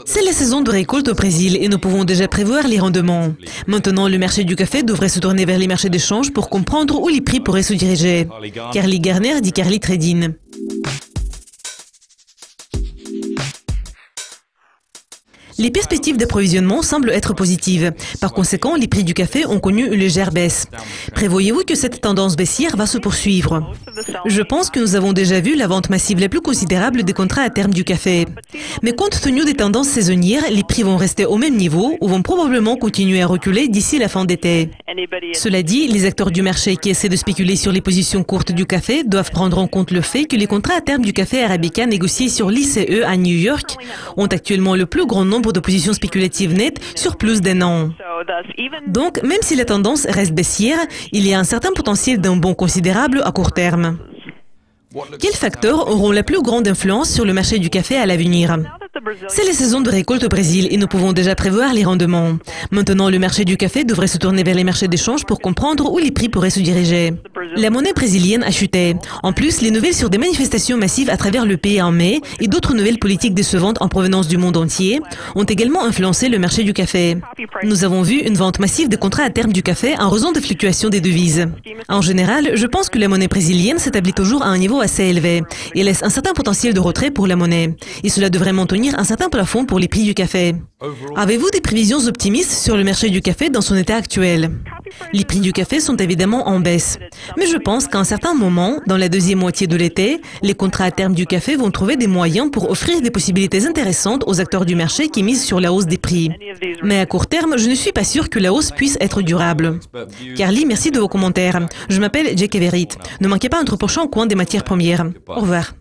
C'est la saison de récolte au Brésil et nous pouvons déjà prévoir les rendements. Maintenant, le marché du café devrait se tourner vers les marchés d'échange pour comprendre où les prix pourraient se diriger. Carly Garner dit Carly Trading. Les perspectives d'approvisionnement semblent être positives. Par conséquent, les prix du café ont connu une légère baisse. Prévoyez-vous que cette tendance baissière va se poursuivre? Je pense que nous avons déjà vu la vente massive la plus considérable des contrats à terme du café. Mais compte tenu des tendances saisonnières, les prix vont rester au même niveau ou vont probablement continuer à reculer d'ici la fin d'été. Cela dit, les acteurs du marché qui essaient de spéculer sur les positions courtes du café doivent prendre en compte le fait que les contrats à terme du café arabica négociés sur l'ICE à New York ont actuellement le plus grand nombre de positions spéculatives nettes sur plus d'un an. Donc, même si la tendance reste baissière, il y a un certain potentiel d'un bond considérable à court terme. Quels facteurs auront la plus grande influence sur le marché du café à l'avenir? C'est la saison de récolte au Brésil et nous pouvons déjà prévoir les rendements. Maintenant, le marché du café devrait se tourner vers les marchés d'échange pour comprendre où les prix pourraient se diriger. La monnaie brésilienne a chuté. En plus, les nouvelles sur des manifestations massives à travers le pays en mai et d'autres nouvelles politiques décevantes en provenance du monde entier ont également influencé le marché du café. Nous avons vu une vente massive des contrats à terme du café en raison des fluctuations des devises. En général, je pense que la monnaie brésilienne s'établit toujours à un niveau assez élevé et laisse un certain potentiel de retrait pour la monnaie. Et cela devrait maintenir un certain plafond pour les prix du café. Avez-vous des prévisions optimistes sur le marché du café dans son état actuel? Les prix du café sont évidemment en baisse. Mais je pense qu'à un certain moment, dans la deuxième moitié de l'été, les contrats à terme du café vont trouver des moyens pour offrir des possibilités intéressantes aux acteurs du marché qui misent sur la hausse des prix. Mais à court terme, je ne suis pas sûr que la hausse puisse être durable. Carly, merci de vos commentaires. Je m'appelle Jake Everett. Ne manquez pas notre prochain coin des matières premières. Au revoir.